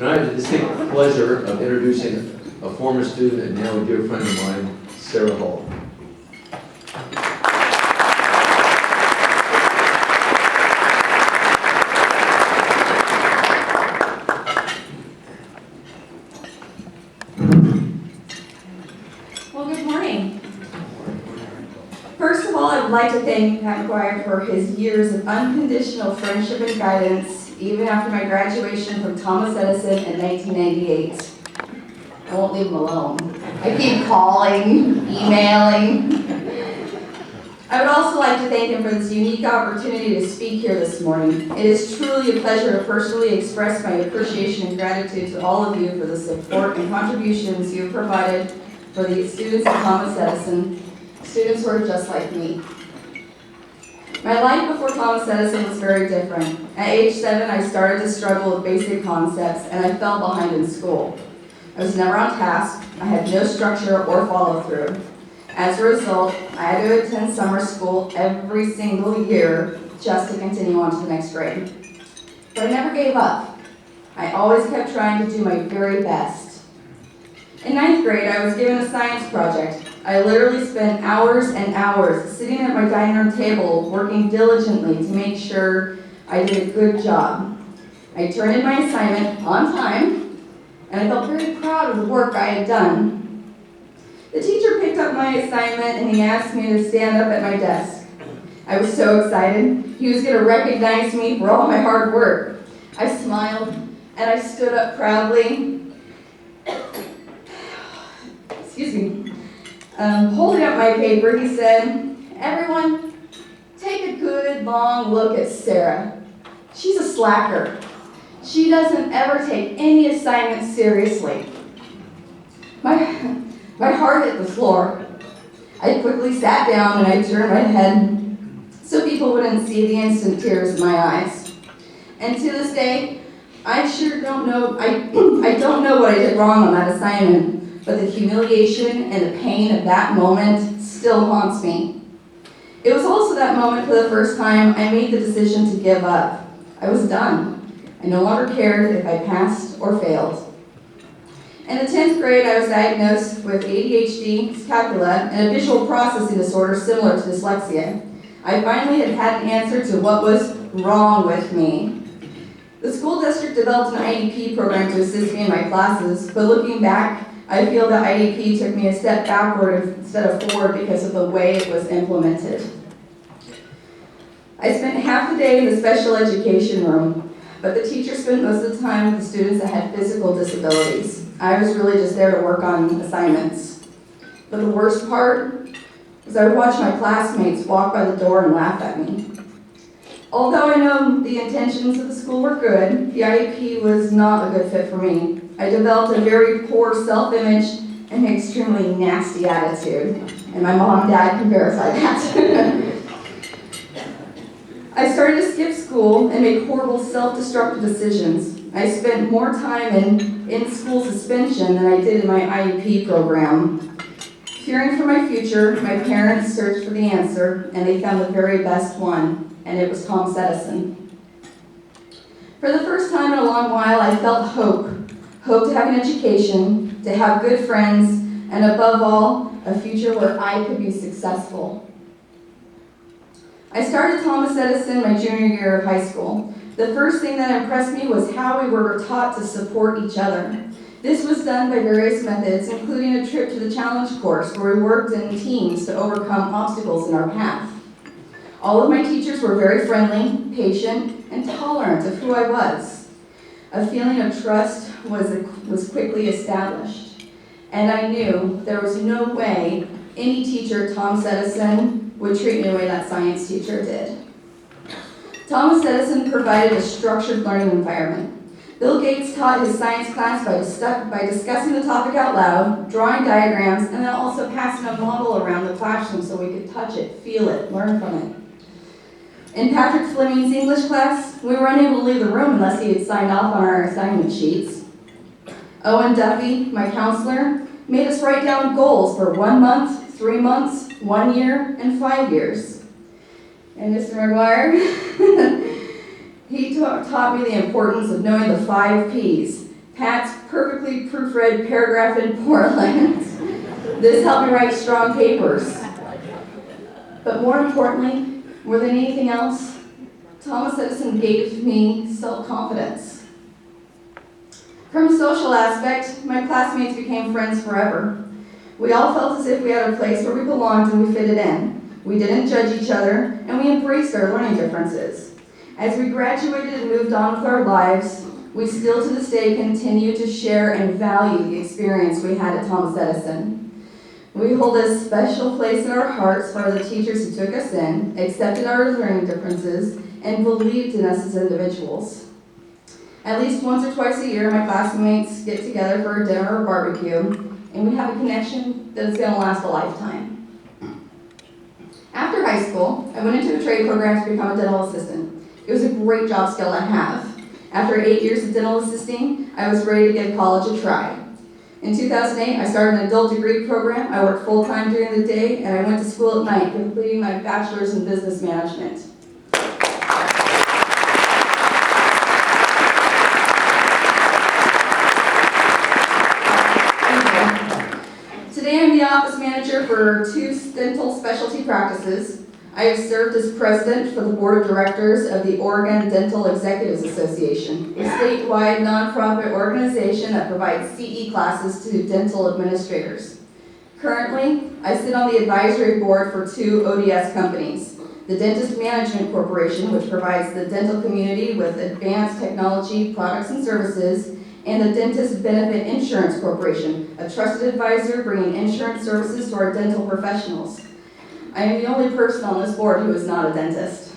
And I have the distinct pleasure of introducing a former student and now a dear friend of mine, Sarah Hall. Well, good morning. First of all, I would like to thank Pat McGuire for his years of unconditional friendship and guidance, even after my graduation from Thomas Edison in 1998. I won't leave him alone. I keep calling, emailing. I would also like to thank him for this unique opportunity to speak here this morning. It is truly a pleasure to personally express my appreciation and gratitude to all of you for the support and contributions you have provided for the students at Thomas Edison, students who are just like me. My life before Thomas Edison was very different. At age 7, I started to struggle with basic concepts, and I fell behind in school. I was never on task, I had no structure or follow-through. As a result, I had to attend summer school every single year just to continue on to the next grade. But I never gave up. I always kept trying to do my very best. In 9th grade, I was given a science project. I literally spent hours and hours sitting at my dining room table working diligently to make sure I did a good job. I turned in my assignment on time, and I felt very proud of the work I had done. The teacher picked up my assignment and he asked me to stand up at my desk. I was so excited. He was going to recognize me for all my hard work. I smiled and I stood up proudly. Excuse me. Holding up my paper, he said, "Everyone, take a good long look at Sarah. She's a slacker. She doesn't ever take any assignments seriously." My heart hit the floor. I quickly sat down and I turned my head so people wouldn't see the instant tears in my eyes. And to this day, I don't know what I did wrong on that assignment, but the humiliation and the pain of that moment still haunts me. It was also that moment for the first time I made the decision to give up. I was done. I no longer cared if I passed or failed. In the 10th grade, I was diagnosed with ADHD, scapula, and a visual processing disorder similar to dyslexia. I finally had an answer to what was wrong with me. The school district developed an IEP program to assist me in my classes, but looking back, I feel that IEP took me a step backward instead of forward because of the way it was implemented. I spent half the day in the special education room, but the teacher spent most of the time with the students that had physical disabilities. I was really just there to work on assignments. But the worst part was I would watch my classmates walk by the door and laugh at me. Although I know the intentions of the school were good, the IEP was not a good fit for me. I developed a very poor self-image and an extremely nasty attitude, and my mom and dad can verify that. I started to skip school and make horrible self-destructive decisions. I spent more time in school suspension than I did in my IEP program. Fearing for my future, my parents searched for the answer, and they found the very best one, and it was Thomas Edison. For the first time in a long while, I felt hope. Hope to have an education, to have good friends, and above all, a future where I could be successful. I started Thomas Edison my junior year of high school. The first thing that impressed me was how we were taught to support each other. This was done by various methods, including a trip to the challenge course where we worked in teams to overcome obstacles in our path. All of my teachers were very friendly, patient, and tolerant of who I was. A feeling of trust was quickly established, and I knew there was no way any teacher at Thomas Edison would treat me the way that science teacher did. Thomas Edison provided a structured learning environment. Bill Gates taught his science class by discussing the topic out loud, drawing diagrams, and then also passing a model around the classroom so we could touch it, feel it, learn from it. In Patrick Fleming's English class, we were unable to leave the room unless he had signed off on our assignment sheets. Owen Duffy, my counselor, made us write down goals for 1 month, 3 months, 1 year, and 5 years. And Mr. McGuire, he taught me the importance of knowing the 5 Ps: Pat's perfectly proofread paragraph in 4 lines. This helped me write strong papers. But more importantly, more than anything else, Thomas Edison gave me self-confidence. From a social aspect, my classmates became friends forever. We all felt as if we had a place where we belonged and we fitted in. We didn't judge each other, and we embraced our learning differences. As we graduated and moved on with our lives, we still to this day continue to share and value the experience we had at Thomas Edison. We hold a special place in our hearts for the teachers who took us in, accepted our learning differences, and believed in us as individuals. At least once or twice a year, my classmates get together for a dinner or barbecue, and we have a connection that is going to last a lifetime. After high school, I went into a trade program to become a dental assistant. It was a great job skill to have. After 8 years of dental assisting, I was ready to give college a try. In 2008, I started an adult degree program. I worked full-time during the day, and I went to school at night, completing my bachelor's in business management. Today, I'm the office manager for 2 dental specialty practices. I have served as president for the board of directors of the Oregon Dental Executives Association, a statewide nonprofit organization that provides CE classes to dental administrators. Currently, I sit on the advisory board for 2 ODS companies, the Dentist Management Corporation, which provides the dental community with advanced technology, products, and services, and the Dentist Benefit Insurance Corporation, a trusted advisor bringing insurance services to our dental professionals. I am the only person on this board who is not a dentist.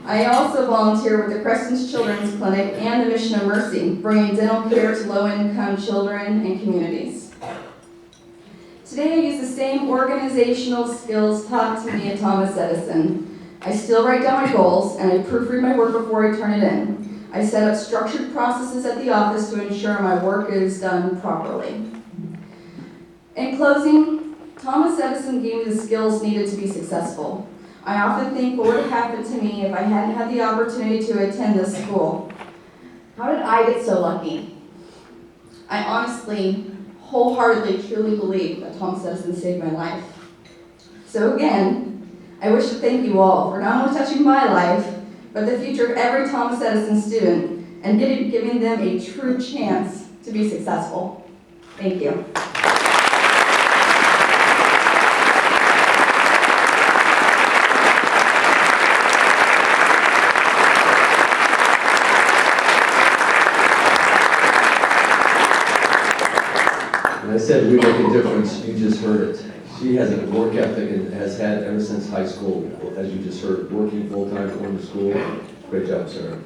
I also volunteer with the Creston's Children's Clinic and the Mission of Mercy, bringing dental care to low-income children and communities. Today I use the same organizational skills taught to me at Thomas Edison. I still write down my goals and I proofread my work before I turn it in. I set up structured processes at the office to ensure my work is done properly. In closing, Thomas Edison gave me the skills needed to be successful. I often think what would have happened to me if I hadn't had the opportunity to attend this school. How did I get so lucky? I honestly, wholeheartedly, truly believe that Thomas Edison saved my life. So again, I wish to thank you all for not only touching my life, but the future of every Thomas Edison student and giving them a true chance to be successful. Thank you. I said we make a difference, you just heard it. She has a work ethic and has had ever since high school, as you just heard, working full-time, going to school. Great job, Sarah.